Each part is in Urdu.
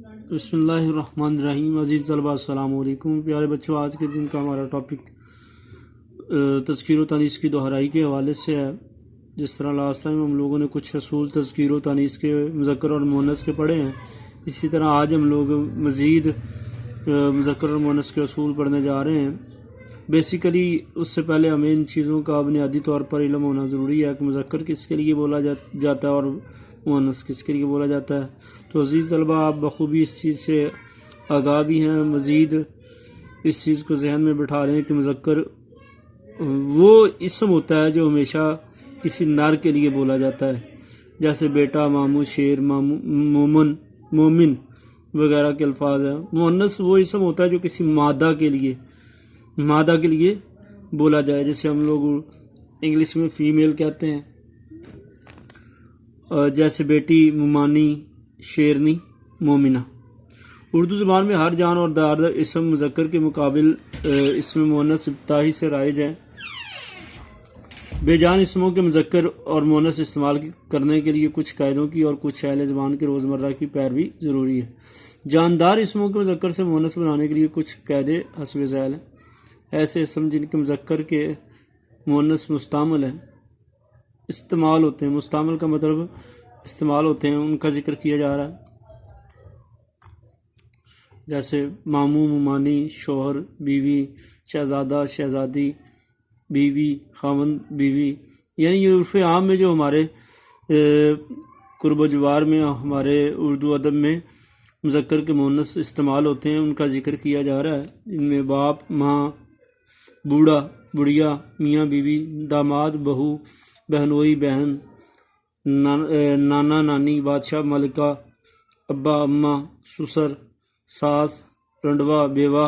بسم اللہ الرحمن الرحیم۔ عزیز طلباء السلام علیکم۔ پیارے بچوں، آج کے دن کا ہمارا ٹاپک تذکیر و تانیث کی دہرائی کے حوالے سے ہے۔ جس طرح لاسٹ ٹائم ہم لوگوں نے کچھ اصول تذکیر و تانیث کے مذکر اور مؤنث کے پڑھے ہیں، اسی طرح آج ہم لوگ مزید مذکر اور مؤنث کے اصول پڑھنے جا رہے ہیں۔ بیسیکلی اس سے پہلے ہمیں ان چیزوں کا بنیادی طور پر علم ہونا ضروری ہے کہ مذکر کس کے لیے بولا جاتا ہے اور مؤنث کس کے لیے بولا جاتا ہے۔ تو عزیز طلباء، آپ بخوبی اس چیز سے آگاہ بھی ہیں، مزید اس چیز کو ذہن میں بٹھا رہے ہیں کہ مذکر وہ اسم ہوتا ہے جو ہمیشہ کسی نر کے لیے بولا جاتا ہے، جیسے بیٹا، ماموں، شیر، مومن، مومن وغیرہ کے الفاظ ہیں۔ مؤنث وہ اسم ہوتا ہے جو کسی مادہ کے لیے بولا جائے، جیسے ہم لوگ انگلش میں فیمیل کہتے ہیں، جیسے بیٹی، مومانی، شیرنی، مومنہ۔ اردو زبان میں ہر جان اور دار اسم مذکر کے مقابل اسم مؤنث ابتدائی سے رائج ہے۔ بے جان اسموں کے مذکر اور مؤنث استعمال کرنے کے لیے کچھ قاعدوں کی اور کچھ اہل زبان کے روزمرہ کی پیروی ضروری ہے۔ جاندار اسموں کے مذکر سے مؤنث بنانے کے لیے کچھ قاعدے حسب ذیل ہیں۔ ایسے اسم جن کے مذکر کے مؤنث مستعمل ہیں، استعمال ہوتے ہیں، مستعمل کا مطلب استعمال ہوتے ہیں، ان کا ذکر کیا جا رہا ہے، جیسے ماموں، ممانی، شوہر، بیوی، شہزادہ، شہزادی، بیوی، خاوند، بیوی۔ یعنی یہ عرف عام میں جو ہمارے قرب و جوار میں ہمارے اردو ادب میں مذکر کے مؤنث استعمال ہوتے ہیں، ان کا ذکر کیا جا رہا ہے۔ ان میں باپ، ماں، بوڑھا، بڑھیا، میاں بیوی، داماد، بہو، بہنوئی، بہن، نانا نانی، بادشاہ، ملکہ، ابا، اماں، سسر، ساس، رنڈوا، بیوہ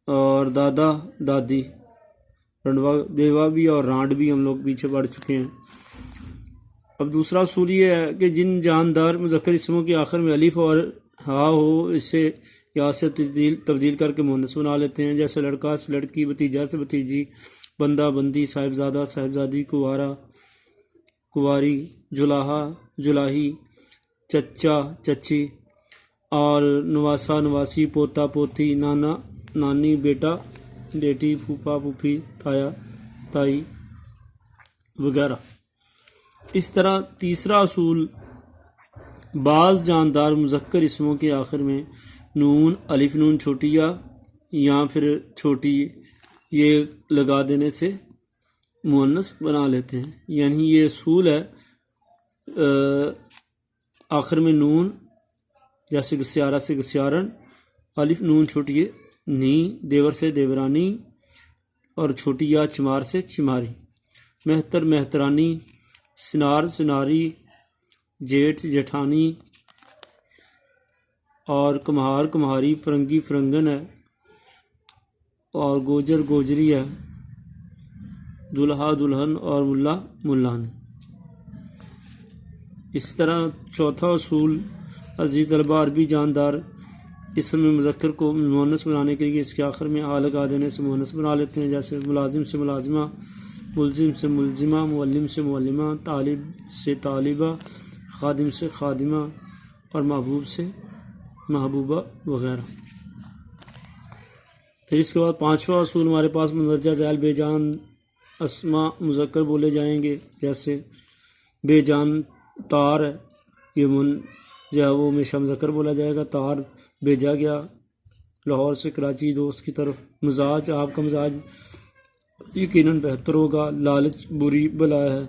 اور دادا، دادی۔ رنڈوا، بیوہ بھی اور رانڈ بھی ہم لوگ پیچھے پڑھ چکے ہیں۔ اب دوسرا اصول یہ ہے کہ جن جاندار مذکر اسموں کے آخر میں الف اور ہا ہو، اسے یا سے تبدیل کر کے مؤنث بنا لیتے ہیں، جیسے لڑکا سے لڑکی، بھتیجا سے بھتیجی، بندہ، بندی، صاحبزادہ، صاحبزادی، کنوارا، کنواری، جلاہا، جلاہی، چچا، چچی، اور نواسا، نواسی، پوتا، پوتی، نانا، نانی، بیٹا، بیٹی، پھوپھا، پھوپھی، تایا، تائی وغیرہ۔ اس طرح تیسرا اصول، بعض جاندار مذکر اسموں کے آخر میں نون، الف نون چھوٹی یا پھر چھوٹی یہ لگا دینے سے مؤنث بنا لیتے ہیں۔ یعنی یہ اصول ہے، آخر میں نون، جیسے گسیارہ سے گسیارن، الف نون چھوٹی نی، دیور سے دیورانی، اور چھوٹی یا چمار سے چماری، مہتر، مہترانی، سنار، سناری، جیٹھ، جیٹھانی، اور کمہار، کمہاری، فرنگی، فرنگن ہے، اور گوجر، گوجری ہے، دلہا، دلہن، اور ملا، ملان۔ اس طرح چوتھا اصول، عزیز طلباء، عربی جاندار اسم مذکر کو مؤنث بنانے کے لیے اس کے آخر میں آ لگا دینے سے مؤنث بنا لیتے ہیں، جیسے ملازم سے ملازمہ، ملزم سے ملزمہ، معلم سے معلمہ، طالب سے طالبہ، خادم سے خادمہ، اور محبوب سے محبوبہ وغیرہ۔ پھر اس کے بعد پانچواں اصول ہمارے پاس مندرجہ ذیل بے جان اسماء مذکر بولے جائیں گے، جیسے بے جان تار ہے، یہ جو ہے وہ ہمیشہ مذکر بولا جائے گا۔ تار بھیجا گیا لاہور سے کراچی دوست کی طرف۔ مزاج، آپ کا مزاج یقیناً بہتر ہوگا۔ لالچ بری بلا ہے،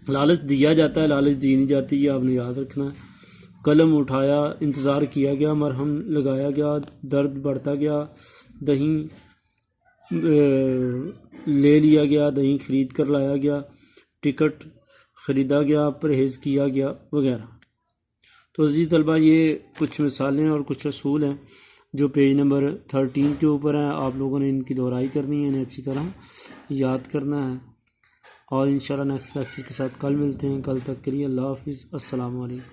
لالچ دیا جاتا ہے، لالچ دی نہیں جاتی، یہ آپ نے یاد رکھنا ہے۔ قلم اٹھایا، انتظار کیا گیا، مرہم لگایا گیا، درد بڑھتا گیا، دہی لے لیا گیا، دہی خرید کر لایا گیا، ٹکٹ خریدا گیا، پرہیز کیا گیا وغیرہ۔ تو عزیز طلباء، یہ کچھ مثالیں اور کچھ اصول ہیں جو پیج نمبر 13 کے اوپر ہیں۔ آپ لوگوں نے ان کی دہرائی کرنی ہے، انہیں اچھی طرح یاد کرنا ہے، اور انشاءاللہ نیکسٹ لیکچر کے ساتھ کل ملتے ہیں۔ کل تک کے لیے اللہ حافظ، السلام علیکم۔